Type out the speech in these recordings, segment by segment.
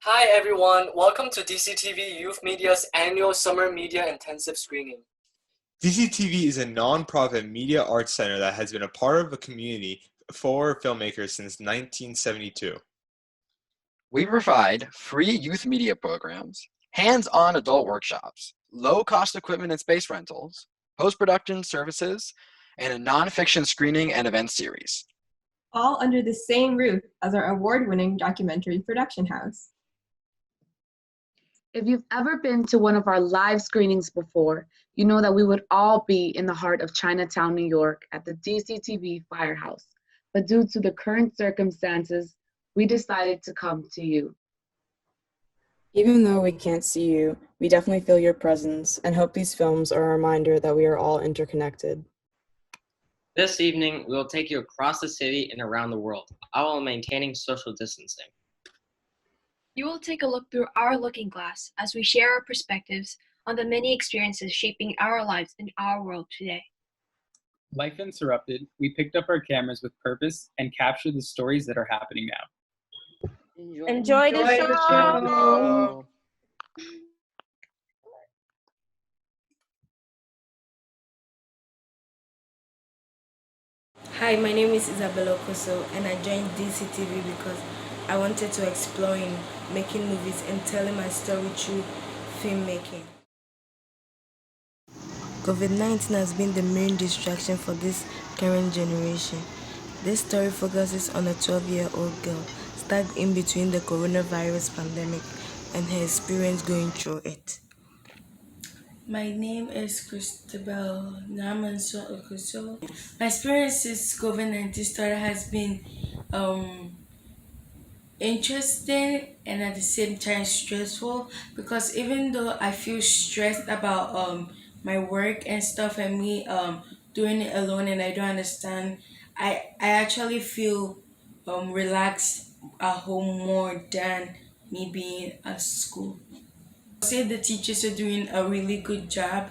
Hi everyone, welcome to DCTV Youth Media's annual Summer Media Intensive Screening. DCTV is a non-profit media arts center that has been a part of a community for filmmakers since 1972. We provide free youth media programs, hands-on adult workshops, low-cost equipment and space rentals, post-production services, and a nonfiction screening and event series. All under the same roof as our award-winning documentary production house. If you've ever been to one of our live screenings before, you know that we would all be in the heart of Chinatown, New York at the DCTV Firehouse. But due to the current circumstances, we decided to come to you. Even though we can't see you, we definitely feel your presence and hope these films are a reminder that we are all interconnected. This evening, we will take you across the city and around the world, all while maintaining social distancing. You will take a look through our looking glass as we share our perspectives on the many experiences shaping our lives in our world today. Life interrupted, we picked up our cameras with purpose and captured the stories that are happening now. Enjoy the show. Hi, my name is Isabella Koso and I joined DCTV because I wanted to explore in making movies and telling my story through filmmaking. COVID-19 has been the main distraction for this current generation. This story focuses on a 12-year-old girl stuck in between the coronavirus pandemic and her experience going through it. My name is Christabel Namanso Okuso. My experience since COVID-19 started has been interesting and at the same time stressful, because even though I feel stressed about my work and stuff and me doing it alone and I don't understand, I actually feel relaxed at home more than me being at school. I'd say the teachers are doing a really good job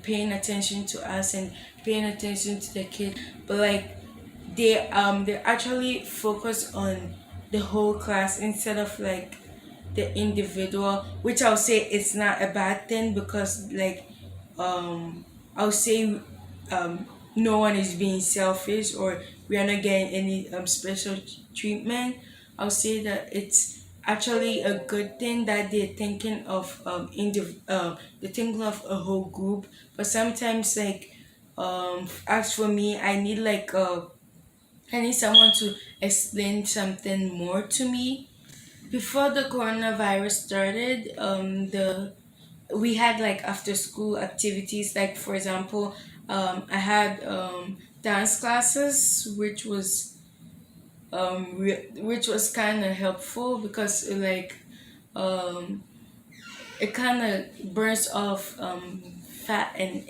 paying attention to us and paying attention to the kids, but like they actually focus on the whole class instead of like the individual, which I'll say it's not a bad thing, because like I'll say no one is being selfish or we are not getting any special treatment. I'll say that it's actually a good thing that they're thinking of they're thinking of a whole group. But sometimes like as for me, I need someone to explain something more to me. Before the coronavirus started, we had like after school activities. Like for example, I had dance classes, which was kind of helpful because it kind of burns off fat and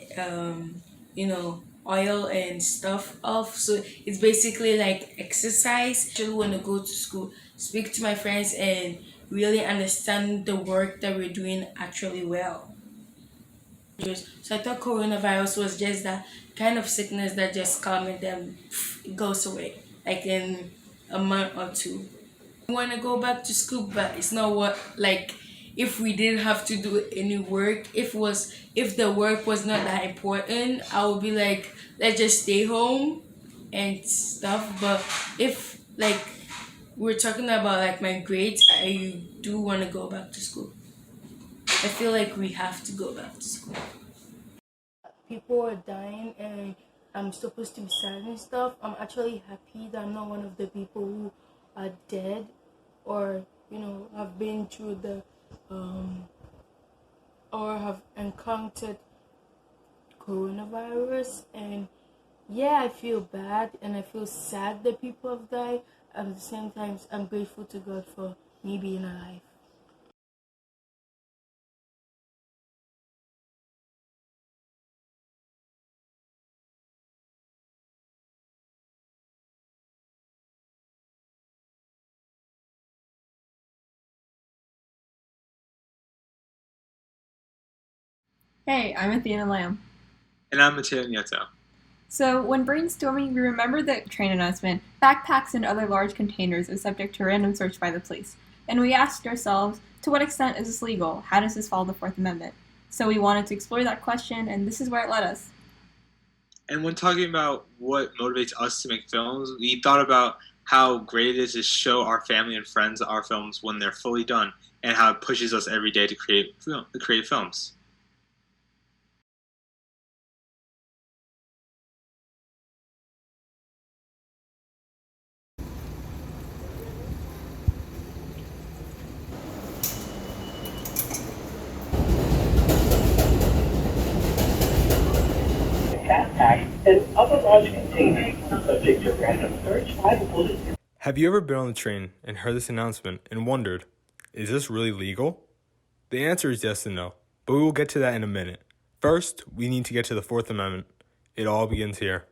oil and stuff off. So it's basically like exercise. I actually want to go to school, speak to my friends, and really understand the work that we're doing actually well. So I thought coronavirus was just that kind of sickness that just comes and then it goes away, like in a month or two. I want to go back to school, but it's not what like if we didn't have to do any work, if the work was not that important, I would be like, let's just stay home and stuff. But if like we're talking about like my grades, I do want to go back to school. I feel like we have to go back to school. People are dying and I'm supposed to be sad and stuff. I'm actually happy that I'm not one of the people who are dead or have been through the or have encountered coronavirus. And yeah, I feel bad and I feel sad that people have died. At the same time, I'm grateful to God for me being alive. Hey, I'm Athena Lamb. And I'm Mateo Nieto. So, when brainstorming, we remember the train announcement, backpacks and other large containers are subject to random search by the police. And we asked ourselves, to what extent is this legal? How does this follow the Fourth Amendment? So we wanted to explore that question, and this is where it led us. And when talking about what motivates us to make films, we thought about how great it is to show our family and friends our films when they're fully done, and how it pushes us every day to create films. And other large containers subject to random search by the police. Have you ever been on the train and heard this announcement and wondered, is this really legal? The answer is yes and no, but we will get to that in a minute. First, we need to get to the Fourth Amendment. It all begins here.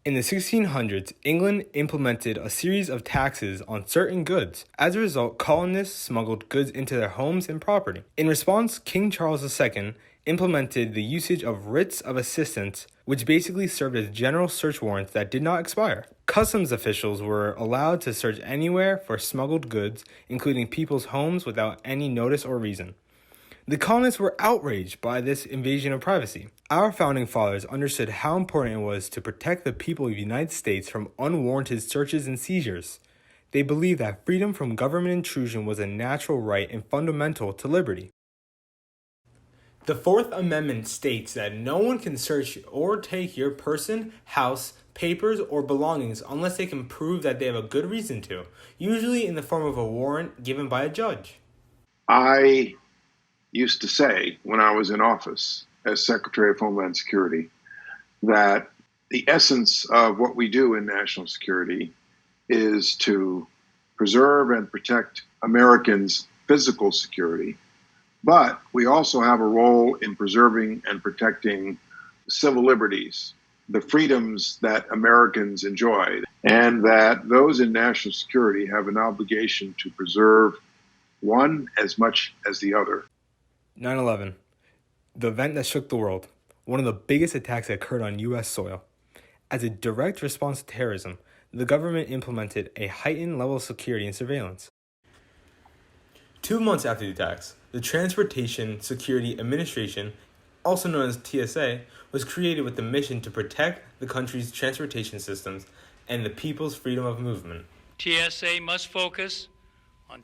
In the 1600s, England implemented a series of taxes on certain goods. As a result, colonists smuggled goods into their homes and property. In response, King Charles II implemented the usage of writs of assistance, which basically served as general search warrants that did not expire. Customs officials were allowed to search anywhere for smuggled goods, including people's homes, without any notice or reason. The colonists were outraged by this invasion of privacy. Our founding fathers understood how important it was to protect the people of the United States from unwarranted searches and seizures. They believed that freedom from government intrusion was a natural right and fundamental to liberty. The Fourth Amendment states that no one can search or take your person, house, papers, or belongings unless they can prove that they have a good reason to, usually in the form of a warrant given by a judge. I used to say when I was in office as Secretary of Homeland Security that the essence of what we do in national security is to preserve and protect Americans' physical security, but we also have a role in preserving and protecting civil liberties, the freedoms that Americans enjoy, and that those in national security have an obligation to preserve one as much as the other. 9/11, the event that shook the world, one of the biggest attacks that occurred on U.S. soil. As a direct response to terrorism, the government implemented a heightened level of security and surveillance. 2 months after the attacks, the Transportation Security Administration, also known as TSA, was created with the mission to protect the country's transportation systems and the people's freedom of movement. TSA must focus on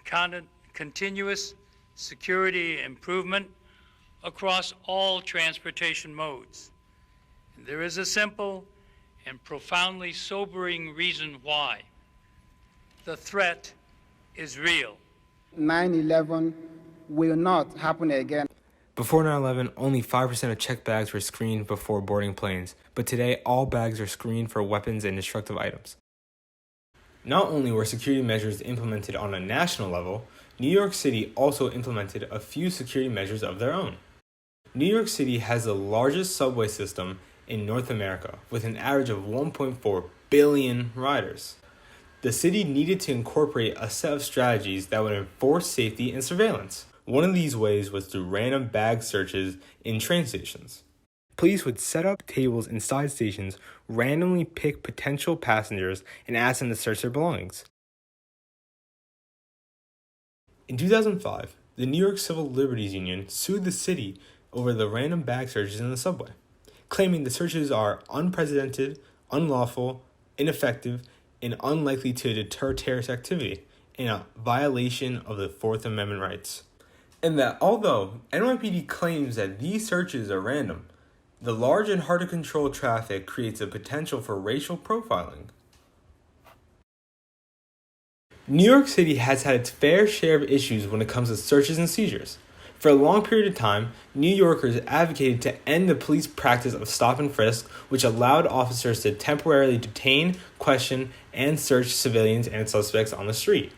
continuous security improvement across all transportation modes. And there is a simple and profoundly sobering reason why. The threat is real. 9/11 will not happen again. Before 9/11, only 5% of checked bags were screened before boarding planes, but today all bags are screened for weapons and destructive items. Not only were security measures implemented on a national level, New York City also implemented a few security measures of their own. New York City has the largest subway system in North America, with an average of 1.4 billion riders. The city needed to incorporate a set of strategies that would enforce safety and surveillance. One of these ways was through random bag searches in train stations. Police would set up tables inside stations, randomly pick potential passengers, and ask them to search their belongings. In 2005, the New York Civil Liberties Union sued the city over the random bag searches in the subway, claiming the searches are unprecedented, unlawful, ineffective, and unlikely to deter terrorist activity, and a violation of the Fourth Amendment rights. And that although NYPD claims that these searches are random, the large and hard to control traffic creates a potential for racial profiling. New York City has had its fair share of issues when it comes to searches and seizures. For a long period of time, New Yorkers advocated to end the police practice of stop and frisk, which allowed officers to temporarily detain, question, and search civilians and suspects on the street.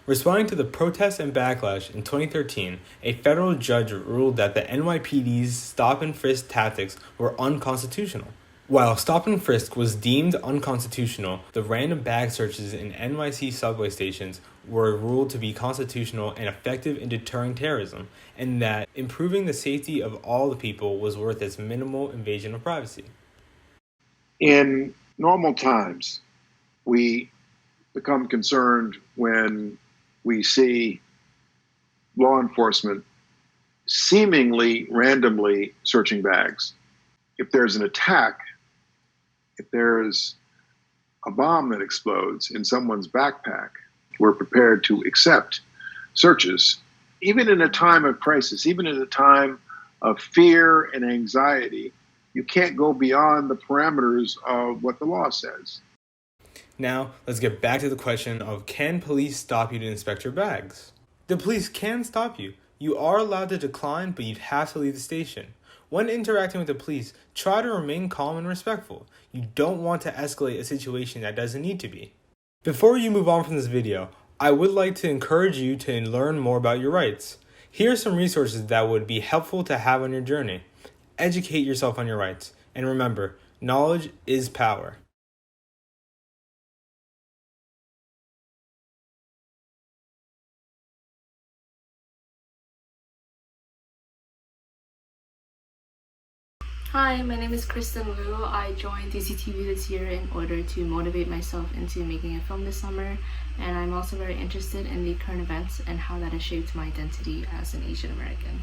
Responding to the protests and backlash in 2013, a federal judge ruled that the NYPD's stop and frisk tactics were unconstitutional. While stop and frisk was deemed unconstitutional, the random bag searches in NYC subway stations were ruled to be constitutional and effective in deterring terrorism, and that improving the safety of all the people was worth its minimal invasion of privacy. In normal times, we become concerned when we see law enforcement seemingly randomly searching bags. If there's an attack, if there's a bomb that explodes in someone's backpack, we're prepared to accept searches, even in a time of crisis, even in a time of fear and anxiety. You can't go beyond the parameters of what the law says. Now, let's get back to the question of, can police stop you to inspect your bags? The police can stop you. You are allowed to decline, but you'd have to leave the station. When interacting with the police, try to remain calm and respectful. You don't want to escalate a situation that doesn't need to be. Before you move on from this video, I would like to encourage you to learn more about your rights. Here are some resources that would be helpful to have on your journey. Educate yourself on your rights. And remember, knowledge is power. Hi, my name is Kristen Liu. I joined DCTV this year in order to motivate myself into making a film this summer, and I'm also very interested in the current events and how that has shaped my identity as an Asian American.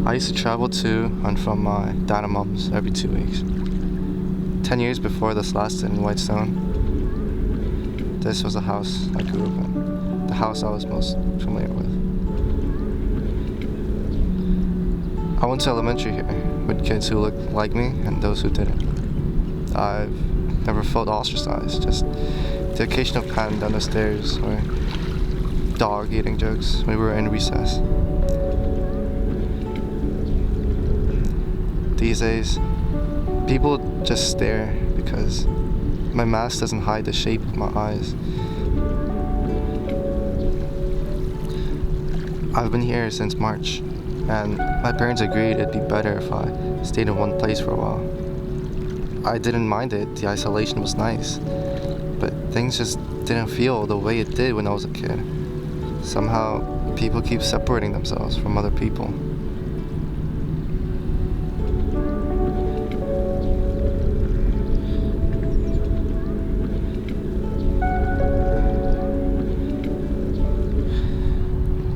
I used to travel to and from my dad and mom's every 2 weeks. 10 years before this lasted in Whitestone, this was the house I grew up in, the house I was most familiar with. I went to elementary here with kids who looked like me and those who didn't. I've never felt ostracized, just the occasional pat down the stairs or dog eating jokes when we were in recess. These days, people just stare because my mask doesn't hide the shape of my eyes. I've been here since March, and my parents agreed it'd be better if I stayed in one place for a while. I didn't mind it, the isolation was nice, but things just didn't feel the way it did when I was a kid. Somehow, people keep separating themselves from other people.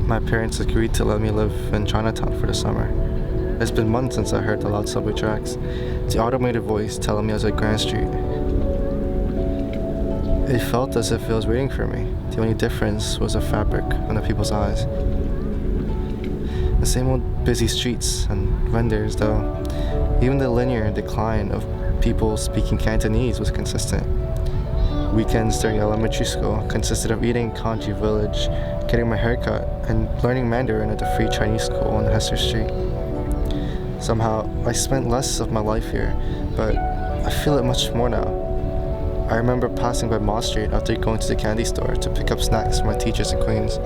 My parents agreed to let me live in Chinatown for the summer. It's been months since I heard the loud subway tracks, the automated voice telling me I was at Grand Street. It felt as if it was waiting for me. The only difference was the fabric on the people's eyes. The same old busy streets and vendors, though. Even the linear decline of people speaking Cantonese was consistent. Weekends during elementary school consisted of eating Kanji Village, getting my hair cut, and learning Mandarin at the free Chinese school on Hester Street. Somehow, I spent less of my life here, but I feel it much more now. I remember passing by Mott Street after going to the candy store to pick up snacks for my teachers in Queens.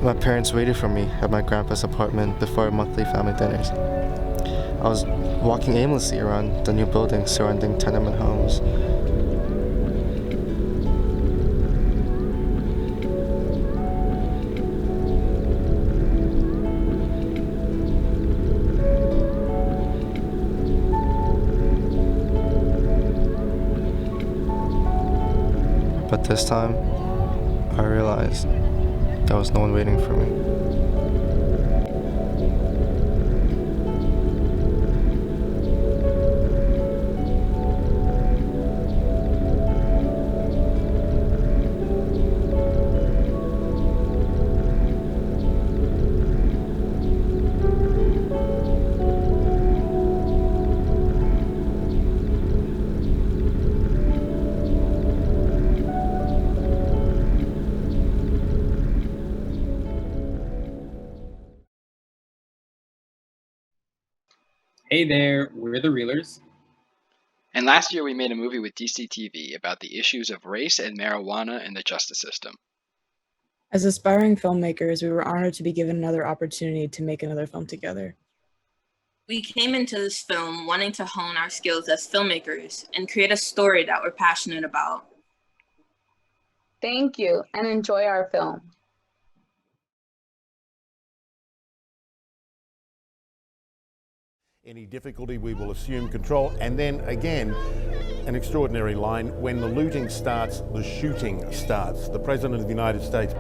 My parents waited for me at my grandpa's apartment before our monthly family dinners. I was walking aimlessly around the new buildings surrounding tenement homes. But this time, I realized there was no one waiting for me. Hey there, we're the Reelers. And last year we made a movie with DCTV about the issues of race and marijuana in the justice system. As aspiring filmmakers, we were honored to be given another opportunity to make another film together. We came into this film wanting to hone our skills as filmmakers and create a story that we're passionate about. Thank you, and enjoy our film. Any difficulty, we will assume control. And then again, an extraordinary line, when the looting starts, the shooting starts. The President of the United States.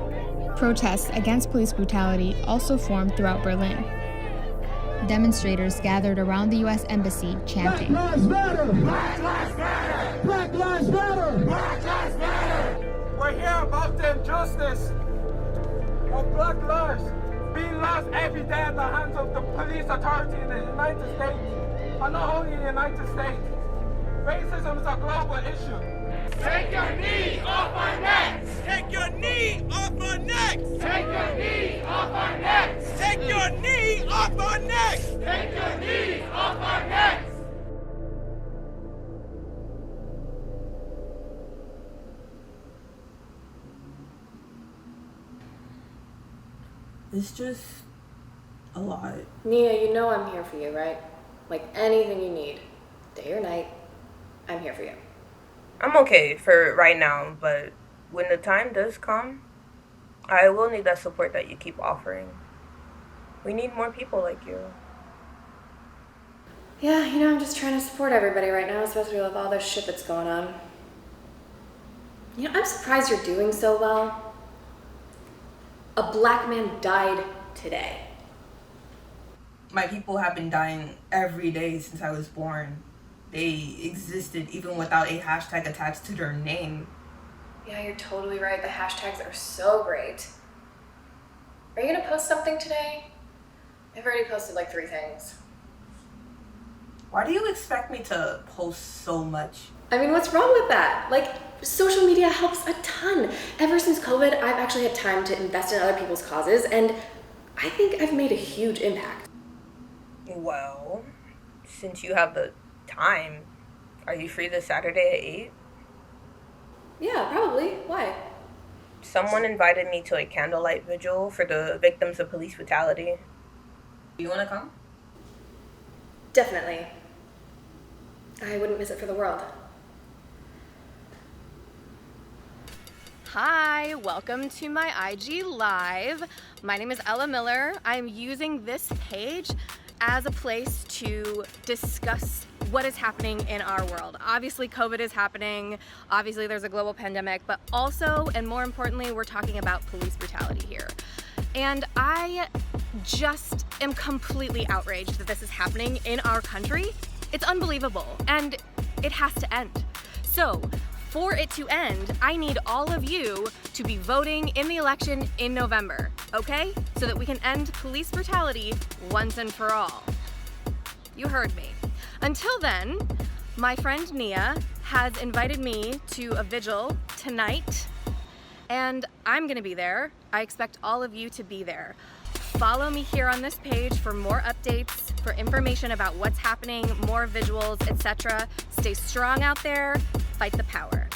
Protests against police brutality also formed throughout Berlin. Demonstrators gathered around the U.S. Embassy chanting, "Black Lives Matter! Black Lives Matter! Black Lives Matter! Black Lives Matter!" We're here about the injustice of Black lives being lost every day at the hands of the police authority in the United States, and not only in the United States. Racism is a global issue. Take your knee off our necks! Take your knee off our necks! Take your knee off our necks! Take your knee off our necks! Take your knee off our necks! It's just a lot. Nia, you know I'm here for you, right? Like anything you need, day or night, I'm here for you. I'm okay for right now, but when the time does come, I will need that support that you keep offering. We need more people like you. Yeah, you know, I'm just trying to support everybody right now, especially with all this shit that's going on. You know, I'm surprised you're doing so well. A black man died today. My people have been dying every day since I was born. They existed even without a hashtag attached to their name. Yeah, you're totally right. The hashtags are so great. Are you gonna post something today? I've already posted like 3 things. Why do you expect me to post so much? I mean, what's wrong with that? Like, social media helps a ton. Ever since COVID, I've actually had time to invest in other people's causes, and I think I've made a huge impact. Well, since you have the time, are you free this Saturday at 8? Yeah, probably. Why? Someone invited me to a candlelight vigil for the victims of police brutality. You want to come? Definitely. I wouldn't miss it for the world. Hi, welcome to my IG Live. My name is Ella Miller. I'm using this page as a place to discuss what is happening in our world. Obviously, COVID is happening. Obviously, there's a global pandemic, but also, and more importantly, we're talking about police brutality here. And I just am completely outraged that this is happening in our country. It's unbelievable, and it has to end. So, for it to end, I need all of you to be voting in the election in November, okay? So that we can end police brutality once and for all. You heard me. Until then, my friend Nia has invited me to a vigil tonight, and I'm gonna be there. I expect all of you to be there. Follow me here on this page for more updates, for information about what's happening, more visuals, etc. Stay strong out there, fight the power.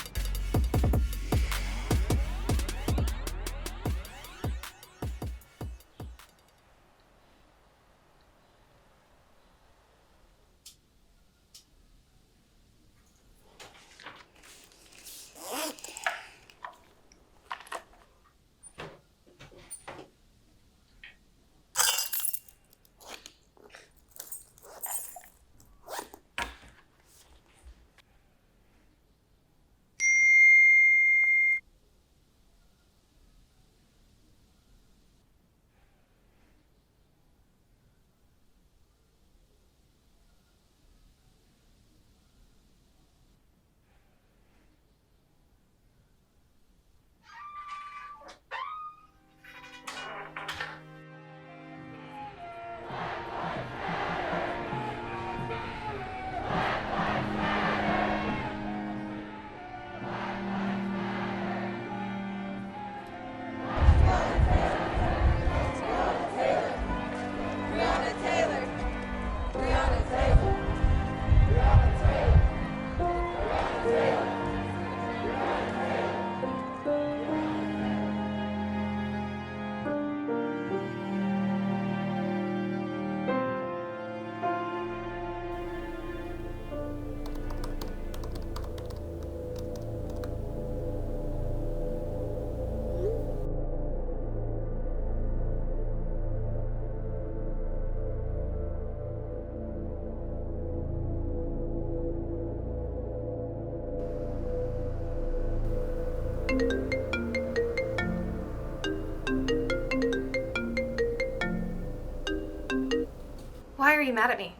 Why are you mad at me?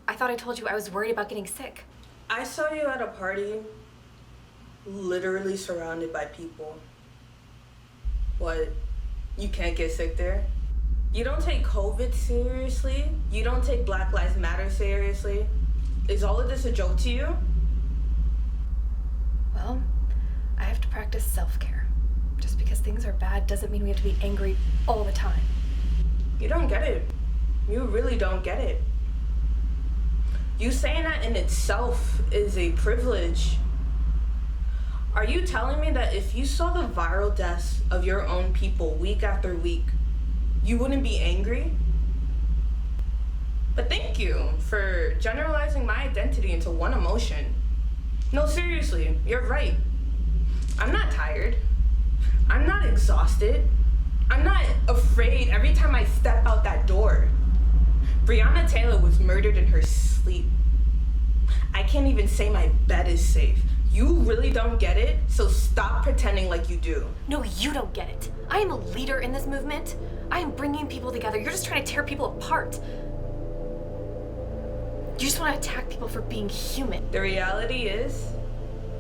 I thought I told you I was worried about getting sick. I saw you at a party, literally surrounded by people. What? You can't get sick there? You don't take COVID seriously? You don't take Black Lives Matter seriously? Is all of this a joke to you? Well, I have to practice self-care. Just because things are bad doesn't mean we have to be angry all the time. You don't get it. You really don't get it. You saying that in itself is a privilege. Are you telling me that if you saw the viral deaths of your own people week after week, you wouldn't be angry? But thank you for generalizing my identity into one emotion. No, seriously, you're right. I'm not tired. I'm not exhausted. I'm not afraid every time I step out that door. Breonna Taylor was murdered in her sleep. I can't even say my bed is safe. You really don't get it, so stop pretending like you do. No, you don't get it. I am a leader in this movement. I am bringing people together. You're just trying to tear people apart. You just want to attack people for being human. The reality is,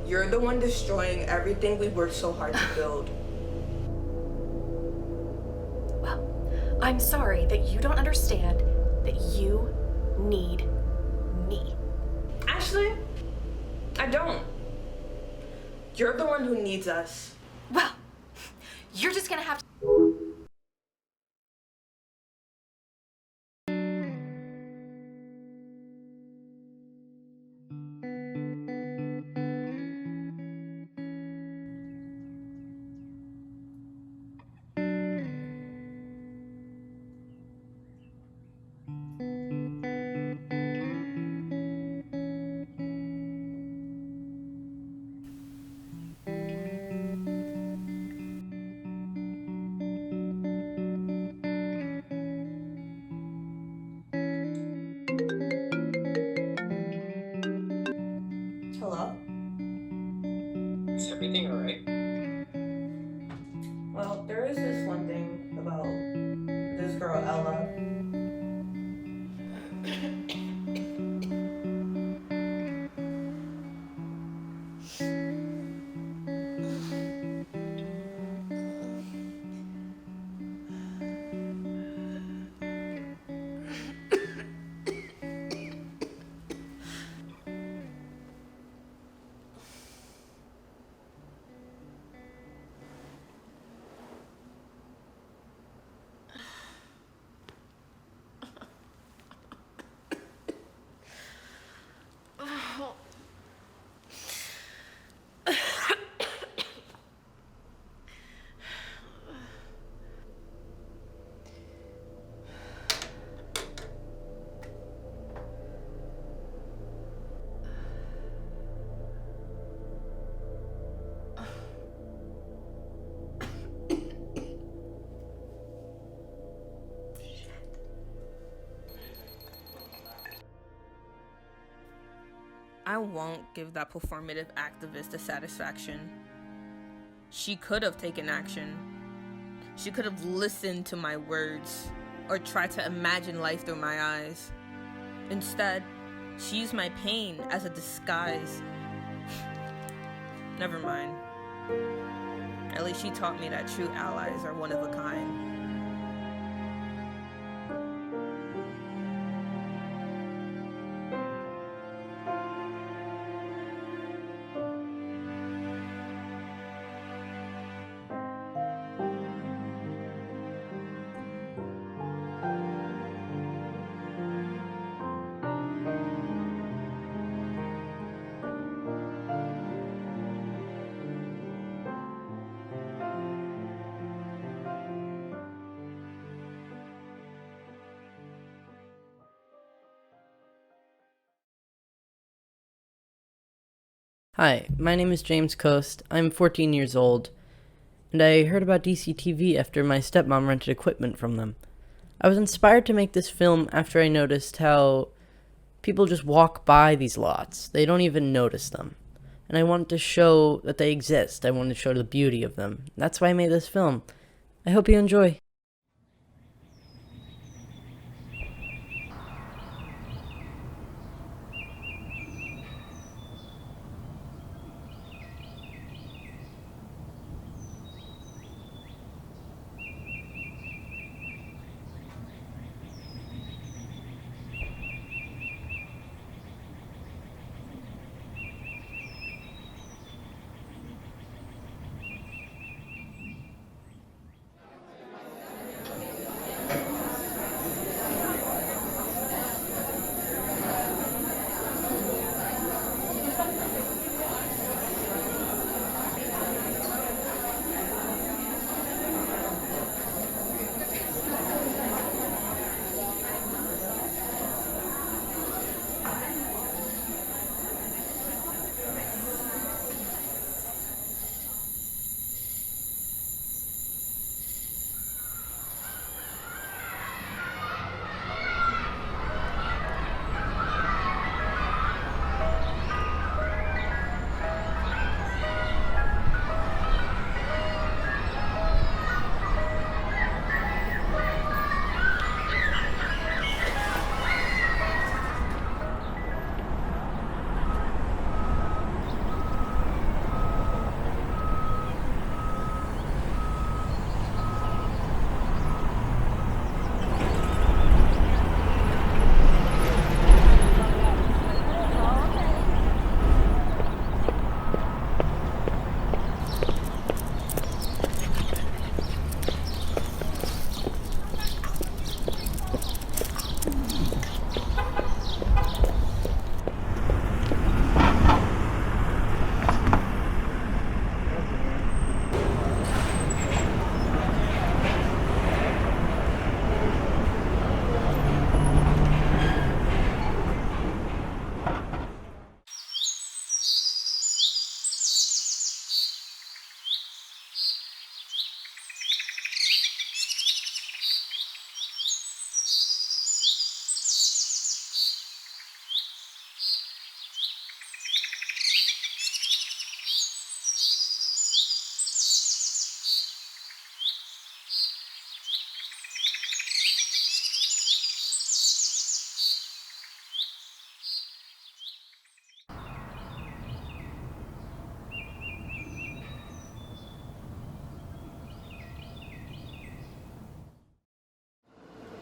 you're the one destroying everything we worked so hard to build. Well, I'm sorry that you don't understand that you need me. Actually, I don't. You're the one who needs us. Well, you're just gonna have to... Hello? Is everything alright? Well, there is this one thing about this girl, Ella. I won't give that performative activist the satisfaction. She could have taken action. She could have listened to my words or tried to imagine life through my eyes. Instead, she used my pain as a disguise. Never mind. At least she taught me that true allies are one of a kind. Hi, my name is James Coast. I'm 14 years old, and I heard about DCTV after my stepmom rented equipment from them. I was inspired to make this film after I noticed how people just walk by these lots. They don't even notice them. And I wanted to show that they exist. I wanted to show the beauty of them. That's why I made this film. I hope you enjoy.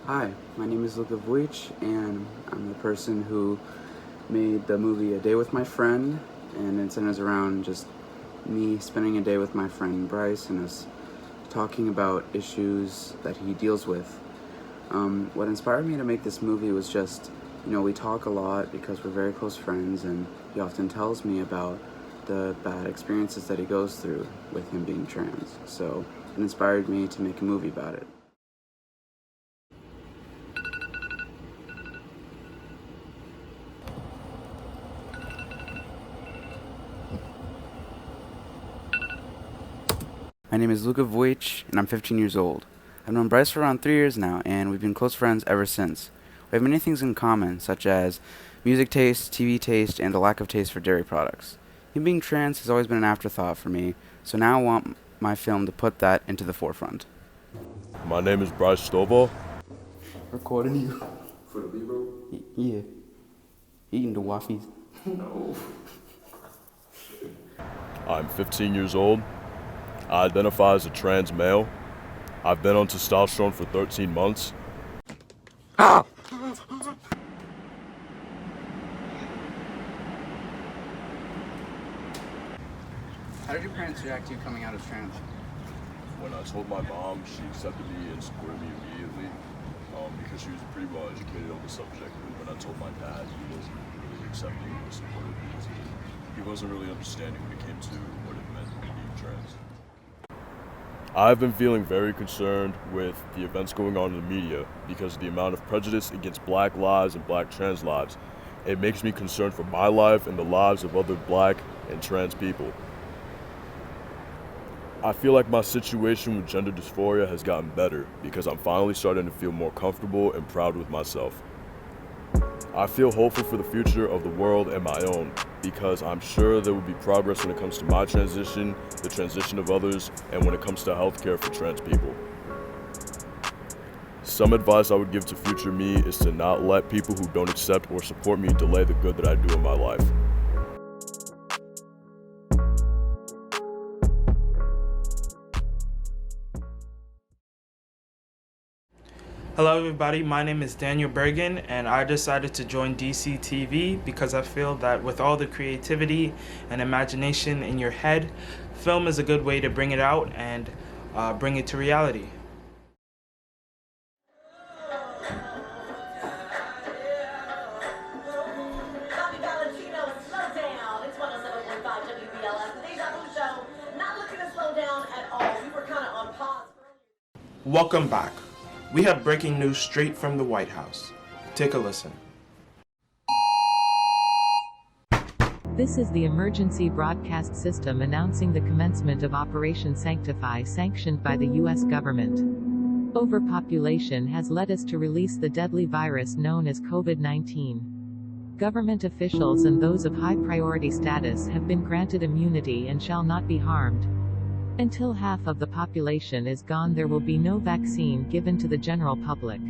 Hi, my name is Luka Vujic, and I'm the person who made the movie A Day with My Friend, and it centers around just me spending a day with my friend Bryce and us talking about issues that he deals with. What inspired me to make this movie was just, we talk a lot because we're very close friends, and he often tells me about the bad experiences that he goes through with him being trans. So it inspired me to make a movie about it. My name is Luka Vujic, and I'm 15 years old. I've known Bryce for around 3 years now, and we've been close friends ever since. We have many things in common, such as music taste, TV taste, and a lack of taste for dairy products. Him being trans has always been an afterthought for me, so now I want my film to put that into the forefront. My name is Bryce Stovall. Recording you. For the B-roll? Yeah. Eating the waffles. No. I'm 15 years old. I identify as a trans male. I've been on testosterone for 13 months. Ah! How did your parents react to you coming out as trans? When I told my mom, she accepted me and supported me immediately because she was pretty well educated on the subject. And when I told my dad, he wasn't really accepting or supportive because he wasn't really understanding when it came to what it meant being trans. I've been feeling very concerned with the events going on in the media because of the amount of prejudice against black lives and black trans lives. It makes me concerned for my life and the lives of other black and trans people. I feel like my situation with gender dysphoria has gotten better because I'm finally starting to feel more comfortable and proud with myself. I feel hopeful for the future of the world and my own because I'm sure there will be progress when it comes to my transition, the transition of others, and when it comes to healthcare for trans people. Some advice I would give to future me is to not let people who don't accept or support me delay the good that I do in my life. Hello everybody, my name is Daniel Bergen, and I decided to join DCTV because I feel that with all the creativity and imagination in your head, film is a good way to bring it out and bring it to reality. Welcome back. We have breaking news straight from the White House. Take a listen. This is the emergency broadcast system announcing the commencement of Operation Sanctify, sanctioned by the U.S. government. Overpopulation has led us to release the deadly virus known as COVID-19. Government officials and those of high priority status have been granted immunity and shall not be harmed. Until half of the population is gone, there will be no vaccine given to the general public.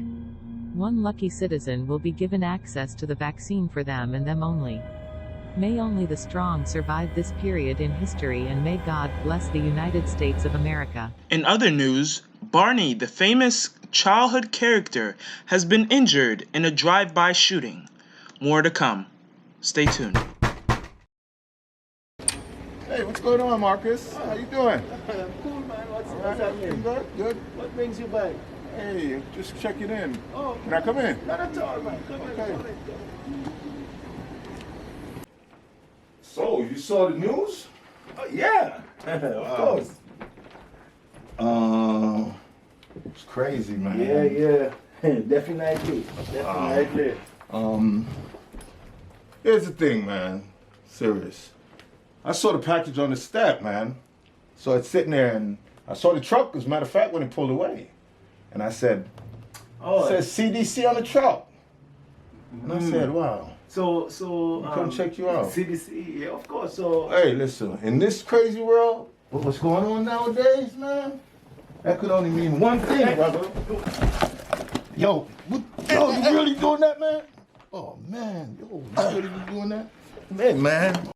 One lucky citizen will be given access to the vaccine for them and them only. May only the strong survive this period in history, and may God bless the United States of America. In other news, Barney, the famous childhood character, has been injured in a drive-by shooting. More to come. Stay tuned. Hey, what's going on, Marcus? How you doing? Cool, man. What's Right, happening? good, good. What brings you back? Hey, just checking in. Oh, Can I come in? Not at all, man. Come Okay. in. So, you saw the news? Yeah, of course. It's crazy, man. Yeah. Definitely. Here's the thing, man. Serious. I saw the package on the step, man. So it's sitting there, and I saw the truck, as a matter of fact, when it pulled away. And I said, it says CDC on the truck. And I said, wow. So come check you out. CDC, yeah, of course. So Hey, listen, in this crazy world, what's going on nowadays, man, that could only mean one thing, brother. Yo, you really doing that, man? Oh, man, you really doing that? Man.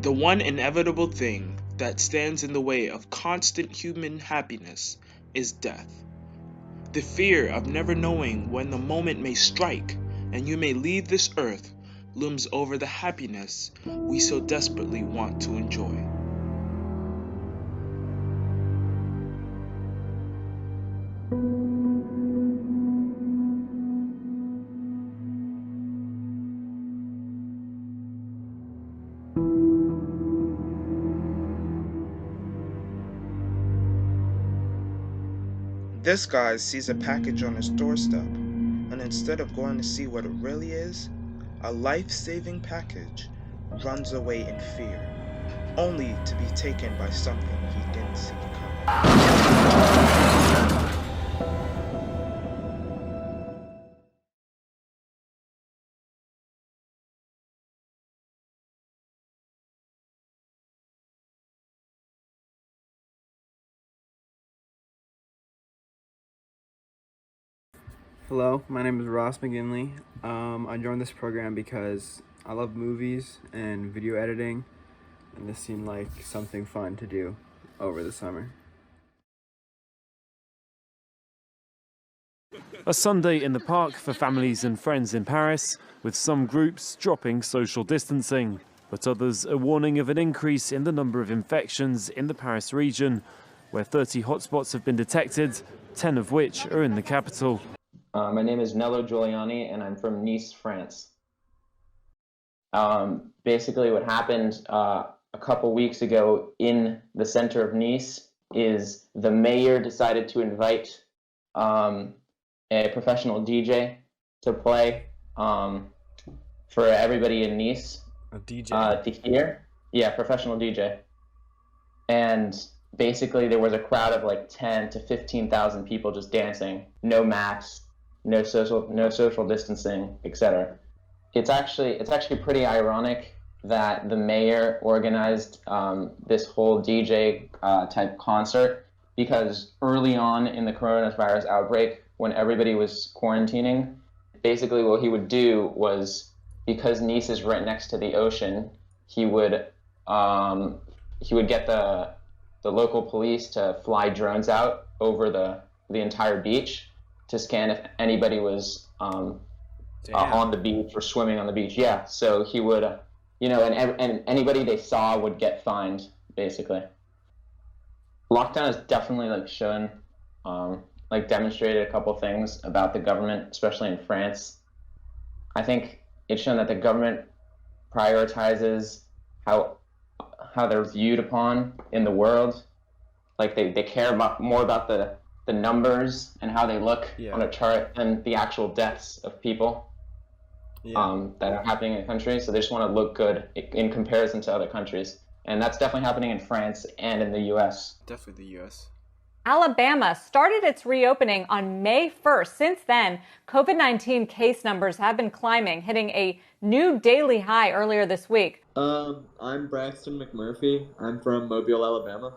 The one inevitable thing that stands in the way of constant human happiness is death. The fear of never knowing when the moment may strike and you may leave this earth looms over the happiness we so desperately want to enjoy. This guy sees a package on his doorstep, and instead of going to see what it really is, a life-saving package, runs away in fear, only to be taken by something he didn't see coming. Hello, my name is Ross McGinley. I joined this program because I love movies and video editing, and this seemed like something fun to do over the summer. A Sunday in the park for families and friends in Paris, with some groups dropping social distancing, but others a warning of an increase in the number of infections in the Paris region, where 30 hotspots have been detected, 10 of which are in the capital. My name is Nello Giuliani, and I'm from Nice, France. Basically, what happened a couple weeks ago in the center of Nice is the mayor decided to invite a professional DJ to play for everybody in Nice. A DJ? To hear. Yeah, professional DJ. And basically, there was a crowd of like 10 to 15,000 people just dancing, no masks, no social distancing, etc. It's actually pretty ironic that the mayor organized this whole DJ type concert, because early on in the coronavirus outbreak, when everybody was quarantining, basically what he would do was, because Nice is right next to the ocean, he would get the local police to fly drones out over the entire beach to scan if anybody was on the beach or swimming on the beach. Yeah, so he would, and anybody they saw would get fined, basically. Lockdown has definitely shown, demonstrated a couple things about the government, especially in France. I think it's shown that the government prioritizes how they're viewed upon in the world. Like they care more about the numbers and how they look on a chart than the actual deaths of people that are happening in the country. So they just want to look good in comparison to other countries. And that's definitely happening in France and in the US. Definitely the US. Alabama started its reopening on May 1st. Since then, COVID-19 case numbers have been climbing, hitting a new daily high earlier this week. I'm Braxton McMurphy. I'm from Mobile, Alabama.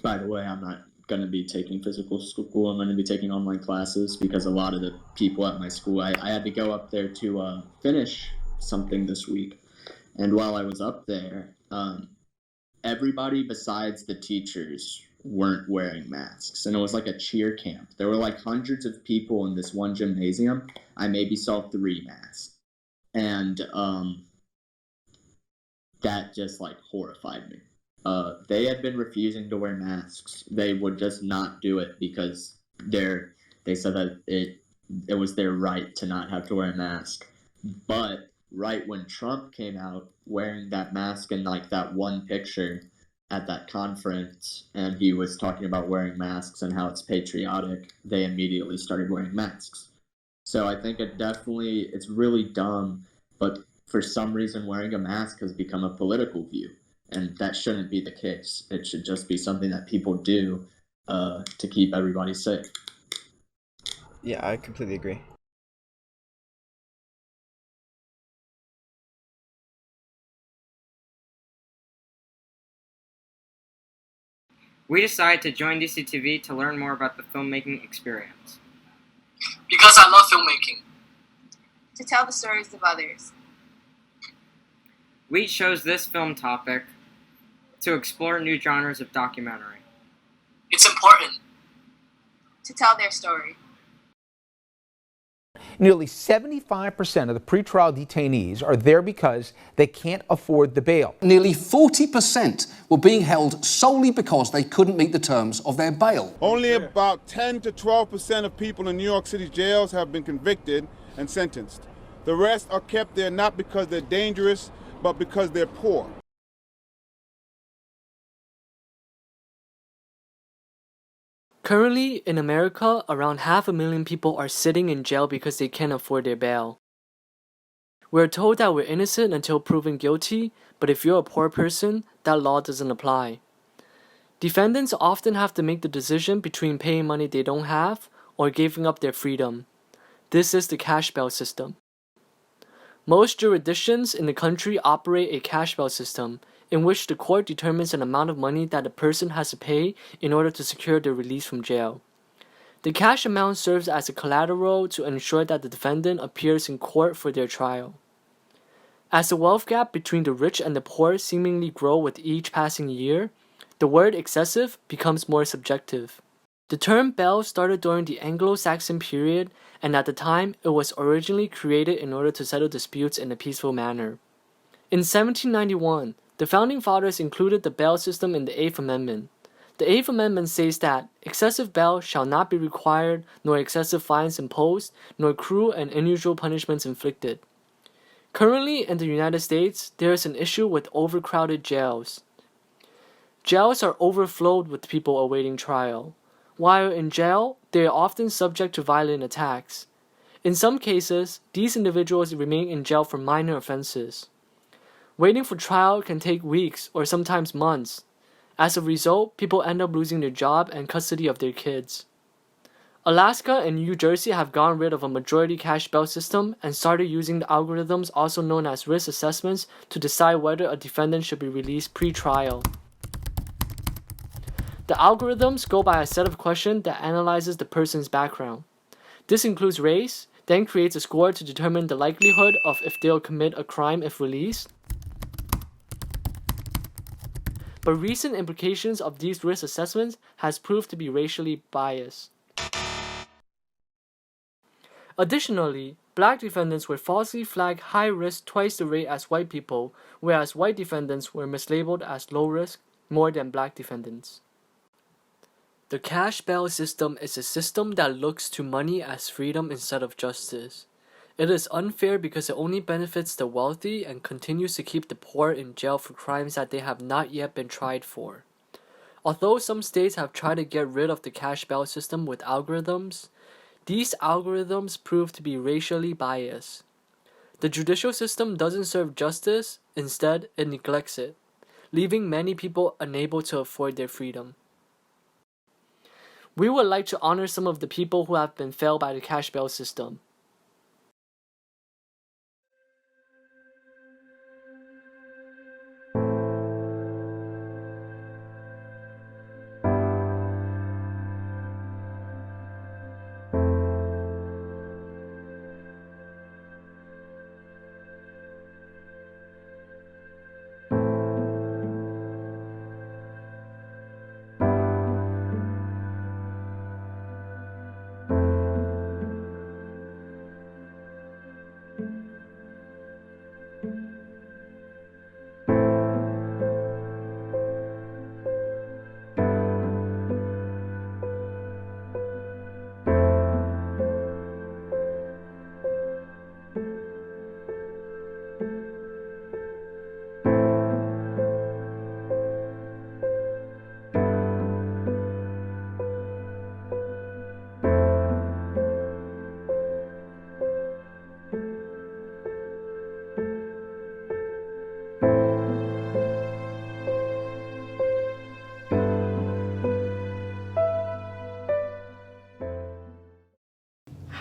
By the way, I'm not going to be taking physical school. I'm going to be taking online classes because a lot of the people at my school, I had to go up there to finish something this week. And while I was up there, everybody besides the teachers weren't wearing masks, and it was like a cheer camp. There were like hundreds of people in this one gymnasium. I maybe saw 3 masks, and that just horrified me. They had been refusing to wear masks. They would just not do it because they said that it was their right to not have to wear a mask. But right when Trump came out wearing that mask in that one picture at that conference, and he was talking about wearing masks and how it's patriotic, they immediately started wearing masks. So I think it's really dumb, but for some reason wearing a mask has become a political view, and that shouldn't be the case. It should just be something that people do to keep everybody safe. Yeah, I completely agree. We decided to join DCTV to learn more about the filmmaking experience. Because I love filmmaking. To tell the stories of others. We chose this film topic to explore new genres of documentary. It's important. to tell their story. Nearly 75% of the pretrial detainees are there because they can't afford the bail. Nearly 40% were being held solely because they couldn't meet the terms of their bail. Only about 10 to 12% of people in New York City jails have been convicted and sentenced. The rest are kept there not because they're dangerous, but because they're poor. Currently, in America, around 500,000 people are sitting in jail because they can't afford their bail. We're told that we're innocent until proven guilty, but if you're a poor person, that law doesn't apply. Defendants often have to make the decision between paying money they don't have or giving up their freedom. This is the cash bail system. Most jurisdictions in the country operate a cash bail system, in which the court determines an amount of money that a person has to pay in order to secure their release from jail. The cash amount serves as a collateral to ensure that the defendant appears in court for their trial. As the wealth gap between the rich and the poor seemingly grow with each passing year, the word excessive becomes more subjective. The term bail started during the Anglo-Saxon period, and at the time it was originally created in order to settle disputes in a peaceful manner. In 1791, the Founding Fathers included the bail system in the Eighth Amendment. The Eighth Amendment says that excessive bail shall not be required, nor excessive fines imposed, nor cruel and unusual punishments inflicted. Currently in the United States, there is an issue with overcrowded jails. Jails are overflowed with people awaiting trial. While in jail, they are often subject to violent attacks. In some cases, these individuals remain in jail for minor offenses. Waiting for trial can take weeks or sometimes months. As a result, people end up losing their job and custody of their kids. Alaska and New Jersey have gotten rid of a majority cash bail system and started using the algorithms also known as risk assessments to decide whether a defendant should be released pre-trial. The algorithms go by a set of questions that analyzes the person's background. This includes race, then creates a score to determine the likelihood of if they'll commit a crime if released. But recent implications of these risk assessments has proved to be racially biased. Additionally, black defendants were falsely flagged high risk twice the rate as white people, whereas white defendants were mislabeled as low risk more than black defendants. The cash bail system is a system that looks to money as freedom instead of justice. It is unfair because it only benefits the wealthy and continues to keep the poor in jail for crimes that they have not yet been tried for. Although some states have tried to get rid of the cash bail system with algorithms, these algorithms prove to be racially biased. The judicial system doesn't serve justice, instead it neglects it, leaving many people unable to afford their freedom. We would like to honor some of the people who have been failed by the cash bail system.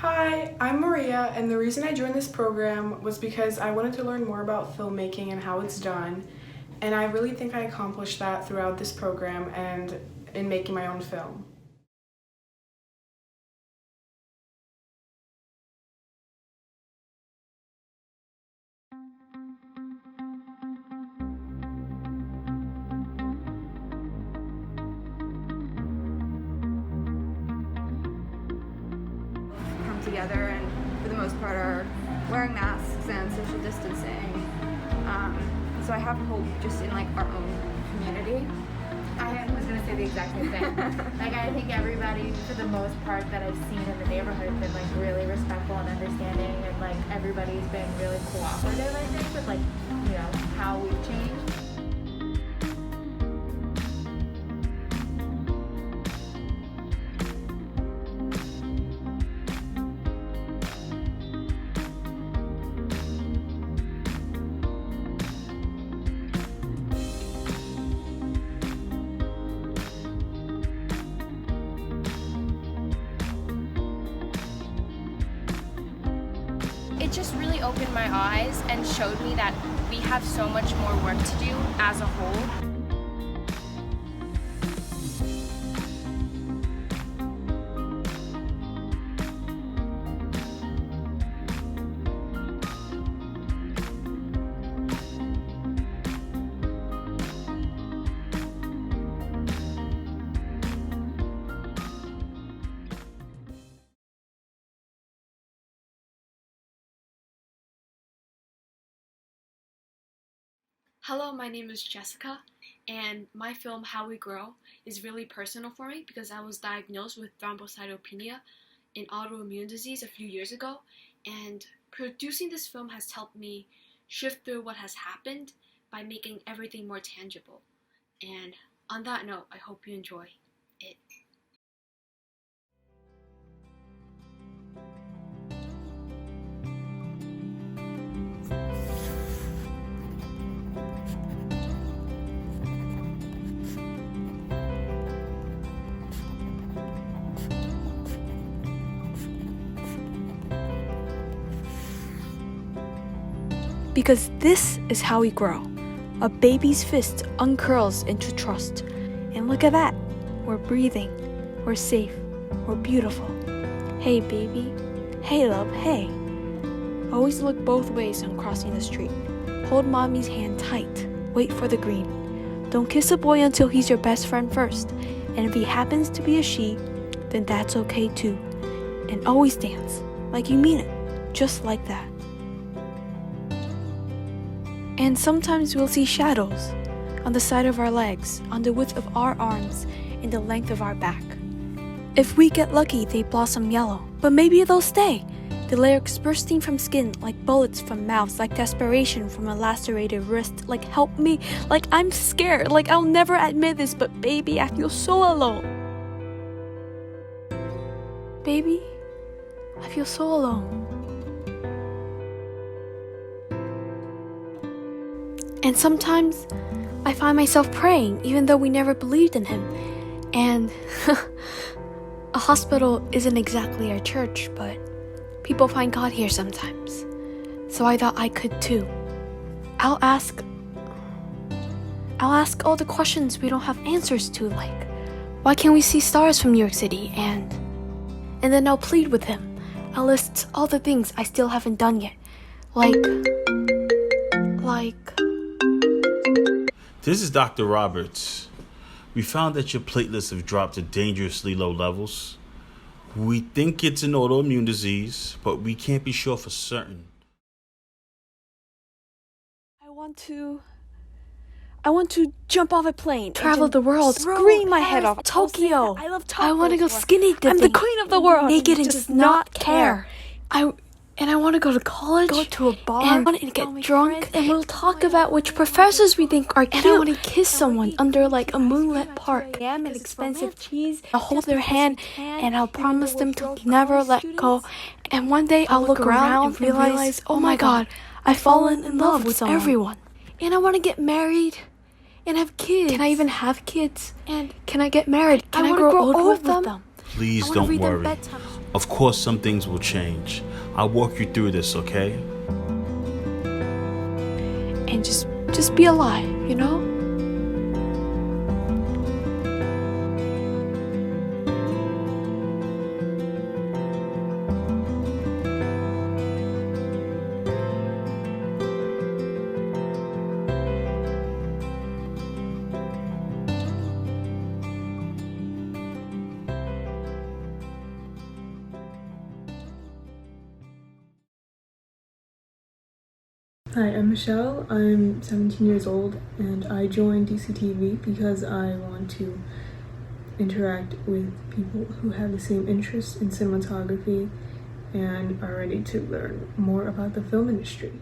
Hi, I'm Maria, and the reason I joined this program was because I wanted to learn more about filmmaking and how it's done, and I really think I accomplished that throughout this program and in making my own film. come together and for the most part are wearing masks and social distancing. So I have hope just in like our own community. I was going to say the exact same thing. Like, I think everybody, for the most part, that I've seen in the neighborhood has been, like, really respectful and understanding, and, like, everybody's been really cooperative, I think, with, like, you know, how we've changed. It just really opened my eyes and showed me that we have so much more work to do as a whole. Hello, my name is Jessica, and my film How We Grow is really personal for me because I was diagnosed with thrombocytopenia, an autoimmune disease, a few years ago, and producing this film has helped me shift through what has happened by making everything more tangible. And on that note, I hope you enjoy it. Because this is how we grow. A baby's fist uncurls into trust. And look at that. We're breathing. We're safe. We're beautiful. Hey, baby. Hey, love. Hey. Always look both ways when crossing the street. Hold mommy's hand tight. Wait for the green. Don't kiss a boy until he's your best friend first. And if he happens to be a she, then that's okay too. And always dance. Like you mean it. Just like that. And sometimes we'll see shadows on the side of our legs, on the width of our arms, and the length of our back. If we get lucky, they blossom yellow, but maybe they'll stay. The lyrics bursting from skin, like bullets from mouths, like desperation from a lacerated wrist, like help me, like I'm scared, like I'll never admit this, but baby, I feel so alone. Baby, I feel so alone. And sometimes I find myself praying even though we never believed in him. And a hospital isn't exactly our church, but people find God here sometimes. So I thought I could too. I'll ask all the questions we don't have answers to, like, why can't we see stars from New York City? And then I'll plead with him. I'll list all the things I still haven't done yet. Like This is Dr. Roberts. We found that your platelets have dropped to dangerously low levels. We think it's an autoimmune disease, but we can't be sure for certain. I want to jump off a plane, travel the world, scream my head off, Tokyo. I love Tokyo. I want to go skinny dipping. I'm the queen of the world. Naked and just not care. I want to go to college, go to a bar, and get drunk, and we'll talk about which professors we think are cute. And I want to kiss someone under like a moonlit park. Ham and expensive cheese. I'll hold their hand, and I'll promise them to never let go. And one day I'll look around and realize, oh my God, I've fallen in love with everyone. And I want to get married and have kids. Can I even have kids? And can I get married? Can I grow old with them? Please don't worry. Of course, some things will change. I'll walk you through this, okay? And just be alive, you know? Hi, I'm Michelle. I'm 17 years old and I joined DCTV because I want to interact with people who have the same interests in cinematography and are ready to learn more about the film industry.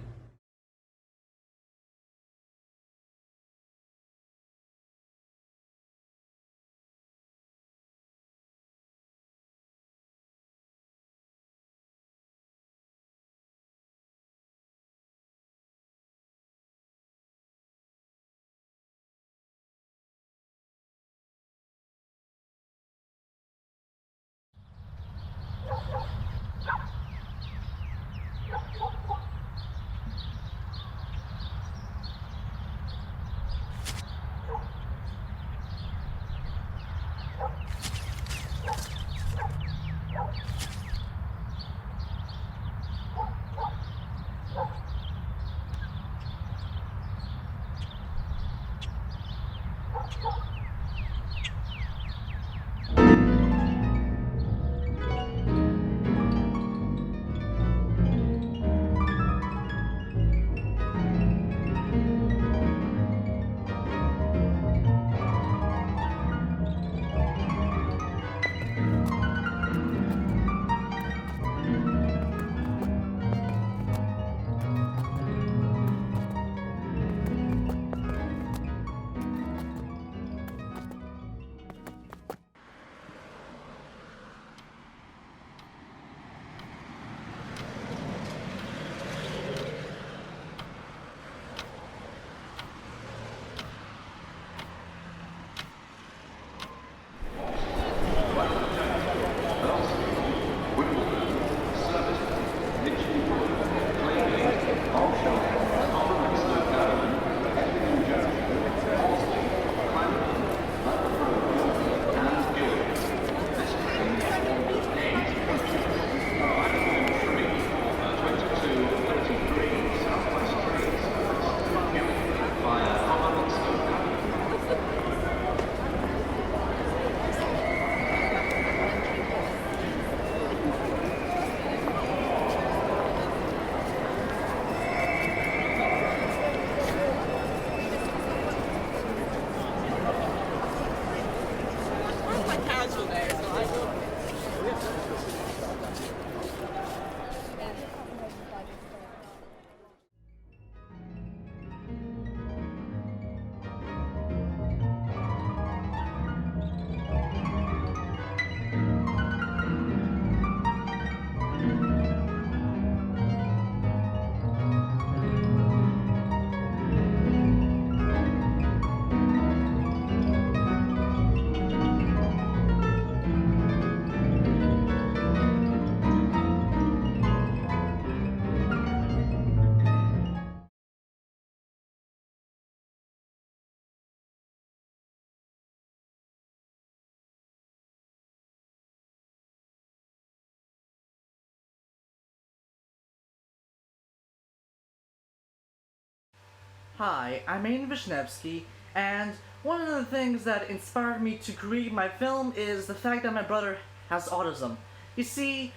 Hi, I'm Aiden Vishnevsky, and one of the things that inspired me to create my film is the fact that my brother has autism. You see,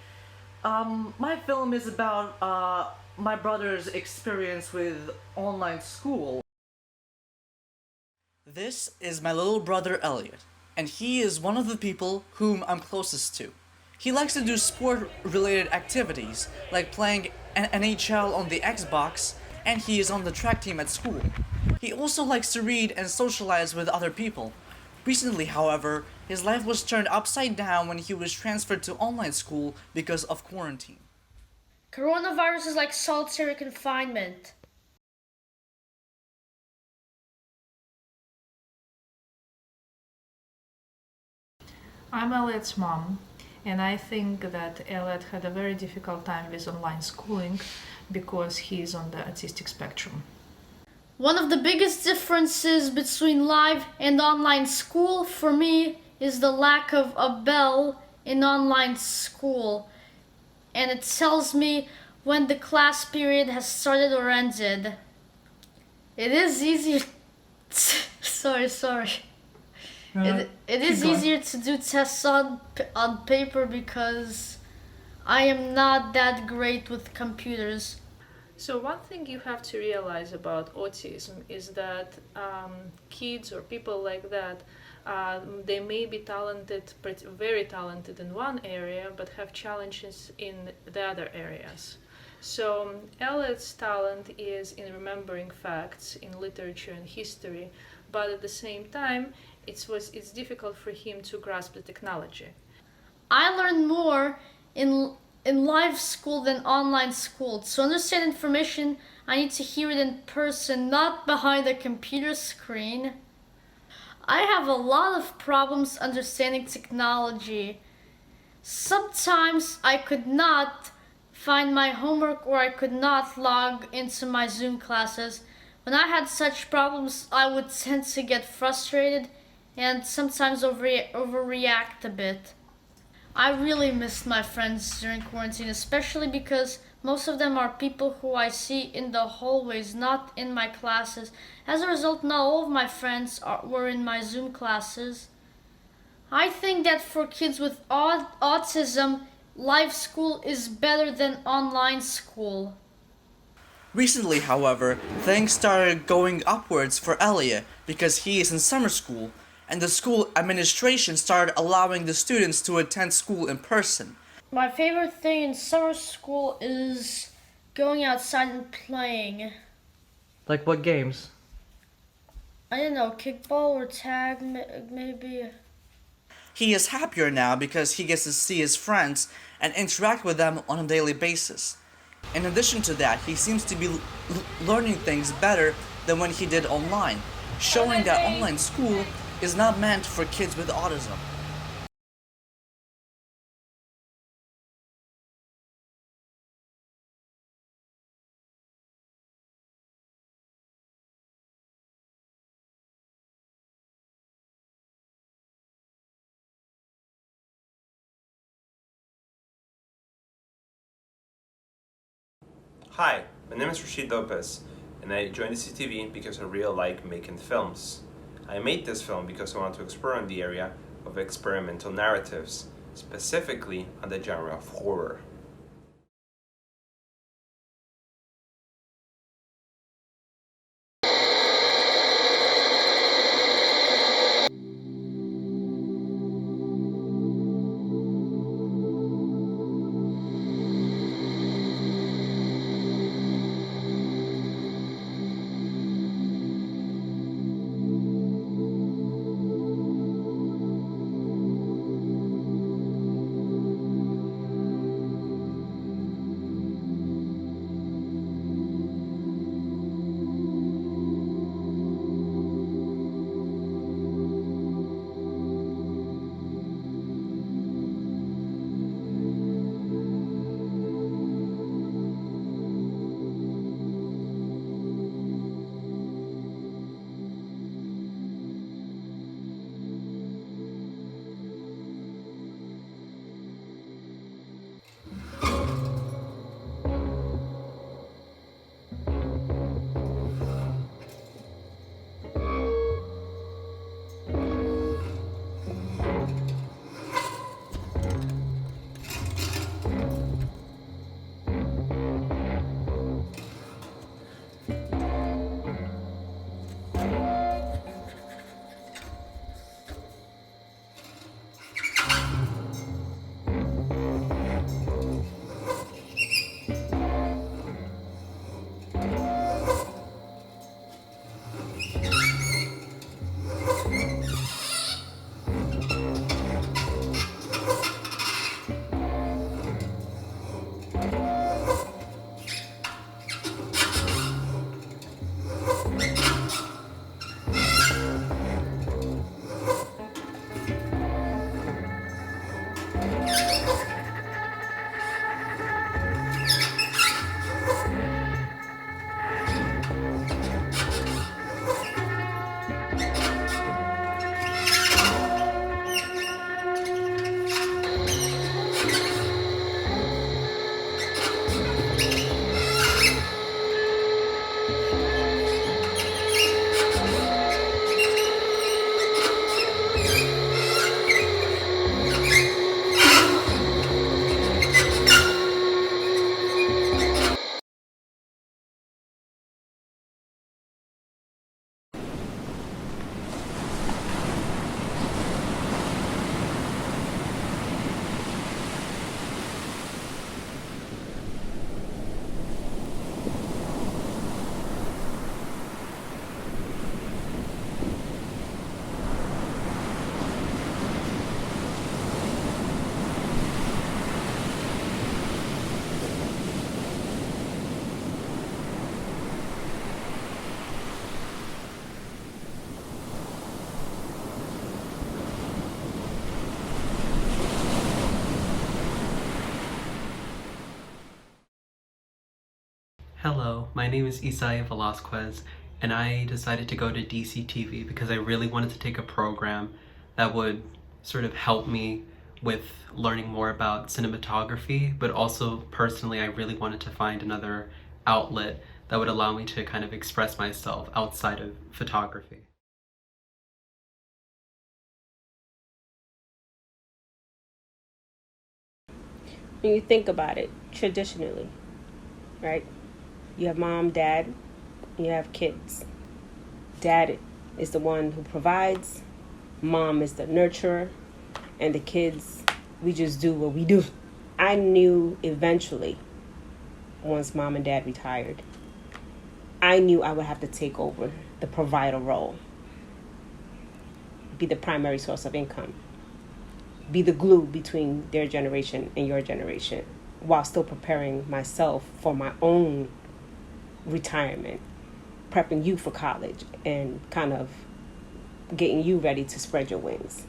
my film is about my brother's experience with online school. This is my little brother Elliot, and he is one of the people whom I'm closest to. He likes to do sport-related activities, like playing NHL on the Xbox, and he is on the track team at school. He also likes to read and socialize with other people. Recently, however, his life was turned upside down when he was transferred to online school because of quarantine. Coronavirus is like solitary confinement. I'm Elliot's mom, and I think that Elliot had a very difficult time with online schooling because he is on the autistic spectrum. One of the biggest differences between live and online school for me is the lack of a bell in online school, and it tells me when the class period has started or ended. It is easier sorry. It is easier to do tests on paper because I am not that great with computers. So one thing you have to realize about autism is that kids or people like that, they may be talented, very talented in one area, but have challenges in the other areas. So Elliot's talent is in remembering facts in literature and history, but at the same time, it's difficult for him to grasp the technology. I learned more in live school than online school. To understand information, I need to hear it in person, not behind a computer screen. I have a lot of problems understanding technology. Sometimes I could not find my homework or I could not log into my Zoom classes. When I had such problems, I would tend to get frustrated and sometimes overreact a bit. I really missed my friends during quarantine, especially because most of them are people who I see in the hallways, not in my classes. As a result, not all of my friends were in my Zoom classes. I think that for kids with autism, live school is better than online school. Recently, however, things started going upwards for Elliot because he is in summer school, and the school administration started allowing the students to attend school in person. My favorite thing in summer school is going outside and playing. Like what games? I don't know, kickball or tag, maybe. He is happier now because he gets to see his friends and interact with them on a daily basis. In addition to that, he seems to be learning things better than when he did online, showing that online school is not meant for kids with autism. Hi, my name is Rashid Lopez, and I joined DCTV because I really like making films. I made this film because I want to explore in the area of experimental narratives, specifically on the genre of horror. Hello, my name is Isaiah Velasquez, and I decided to go to DCTV because I really wanted to take a program that would sort of help me with learning more about cinematography, but also personally I really wanted to find another outlet that would allow me to kind of express myself outside of photography. When you think about it, traditionally, right? You have mom, dad, you have kids. Dad is the one who provides, mom is the nurturer, and the kids, we just do what we do. I knew eventually, once mom and dad retired, I knew I would have to take over the provider role, be the primary source of income, be the glue between their generation and your generation, while still preparing myself for my own retirement, prepping you for college, and kind of getting you ready to spread your wings.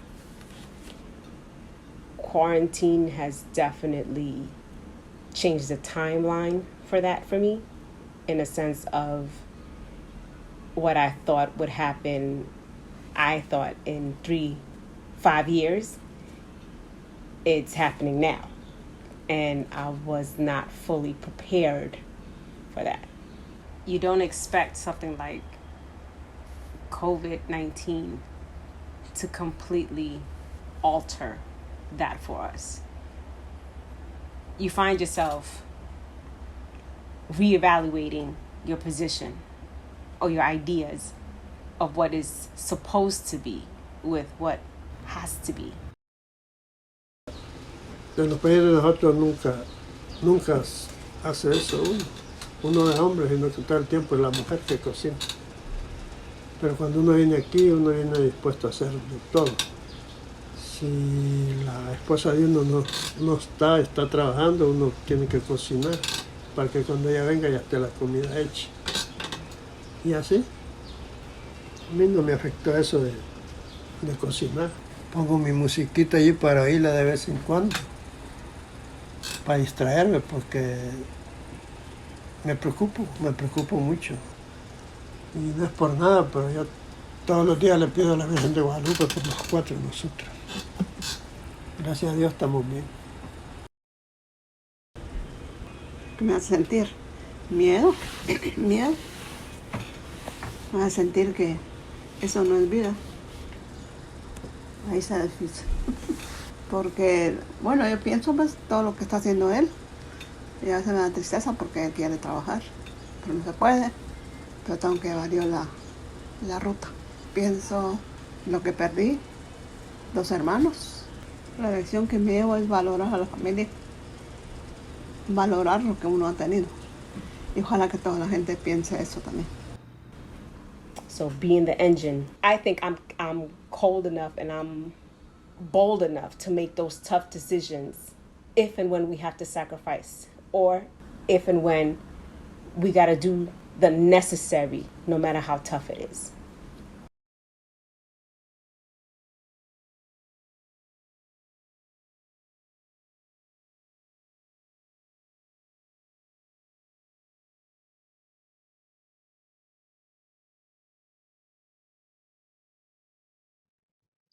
Quarantine has definitely changed the timeline for that for me, in a sense of what I thought would happen, I thought in 3-5 years, it's happening now. And I was not fully prepared for that. You don't expect something like COVID-19 to completely alter that for us. You find yourself reevaluating your position or your ideas of what is supposed to be with what has to be. En los países de nosotros nunca hace eso uno. Uno es hombre, sino que todo el tiempo es la mujer que cocina. Pero cuando uno viene aquí, uno viene dispuesto a hacer de todo. Si la esposa de uno no está trabajando, uno tiene que cocinar para que cuando ella venga ya esté la comida hecha. Y así, a mí no me afectó eso de cocinar. Pongo mi musiquita allí para oírla de vez en cuando, para distraerme, porque me preocupo mucho. Y no es por nada, pero yo todos los días le pido a la Virgen de Guadalupe por los 4 de nosotros. Gracias a Dios estamos bien. ¿Qué me hace sentir? Miedo, miedo. Me hace sentir que eso no es vida. Ahí está difícil. Porque, bueno, yo pienso pues todo lo que está haciendo él. Y a veces me da tristeza porque él quiere trabajar, pero no se puede. Pero tengo que variar la ruta. Pienso lo que perdí, 2 hermanos. La lección que me llevo es valorar a la familia, valorar lo que uno ha tenido. Y ojalá que toda la gente piense eso también. So being the engine, I think I'm cold enough and I'm bold enough to make those tough decisions if and when we have to sacrifice, or if and when we got to do the necessary, no matter how tough it is.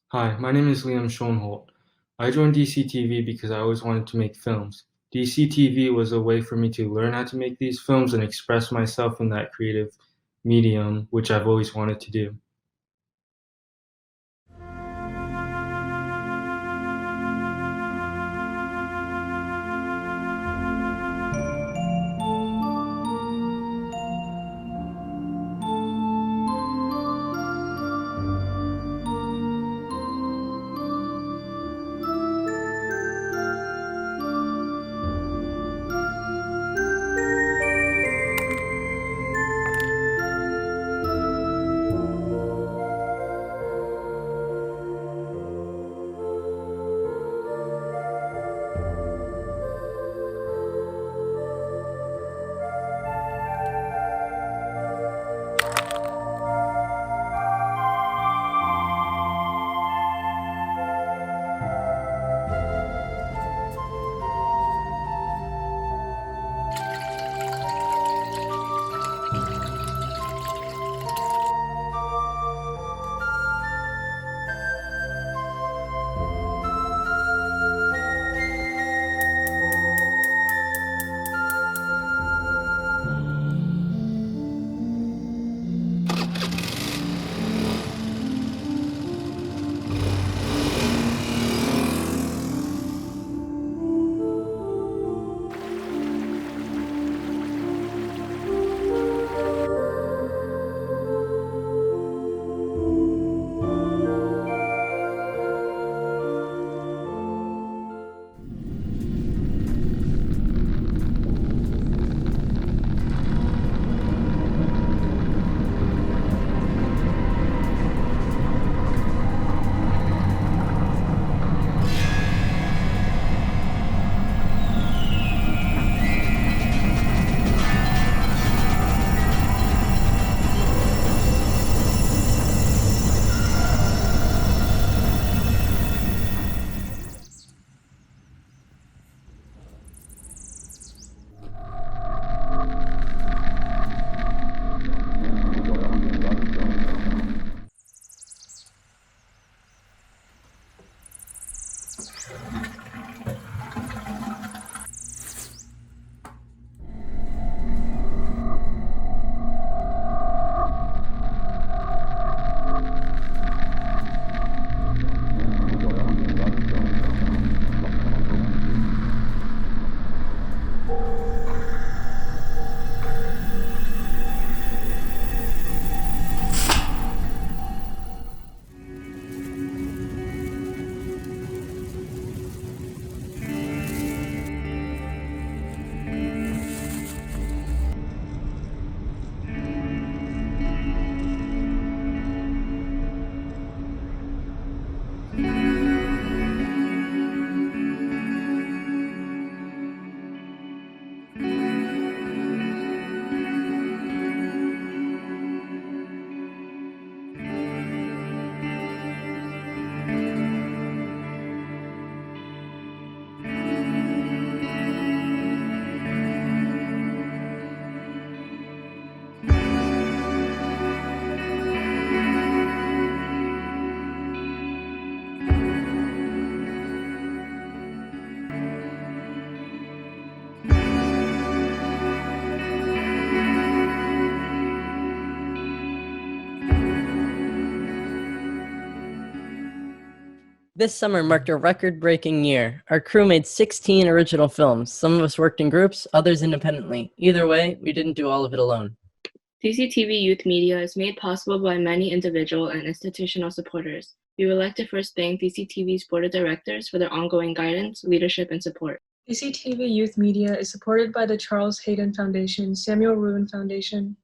Hi, my name is Liam Schoenholt. I joined DCTV because I always wanted to make films. DCTV was a way for me to learn how to make these films and express myself in that creative medium, which I've always wanted to do. This summer marked a record-breaking year. Our crew made 16 original films. Some of us worked in groups, others independently. Either way, we didn't do all of it alone. DCTV Youth Media is made possible by many individual and institutional supporters. We would like to first thank DCTV's Board of Directors for their ongoing guidance, leadership, and support. DCTV Youth Media is supported by the Charles Hayden Foundation, Samuel Rubin Foundation,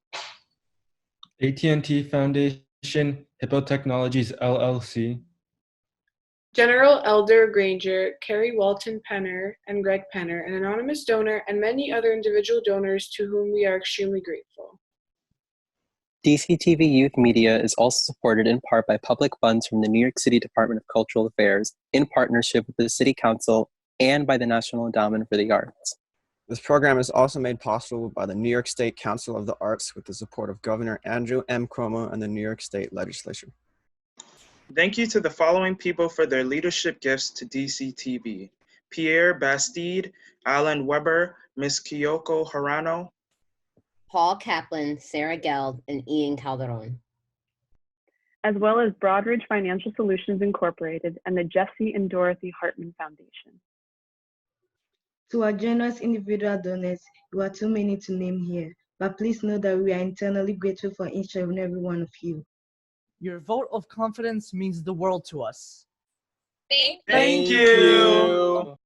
AT&T Foundation, Hippo Technologies LLC, General Elder Granger, Kerry Walton Penner, and Greg Penner, an anonymous donor, and many other individual donors to whom we are extremely grateful. DCTV Youth Media is also supported in part by public funds from the New York City Department of Cultural Affairs in partnership with the City Council and by the National Endowment for the Arts. This program is also made possible by the New York State Council of the Arts with the support of Governor Andrew M. Cuomo and the New York State Legislature. Thank you to the following people for their leadership gifts to DCTV. Pierre Bastide, Alan Weber, Ms. Kyoko Harano, Paul Kaplan, Sarah Geld, and Ian Calderon. As well as Broadridge Financial Solutions Incorporated and the Jesse and Dorothy Hartman Foundation. To our generous individual donors, you are too many to name here, but please know that we are eternally grateful for each and every one of you. Your vote of confidence means the world to us. Thank you.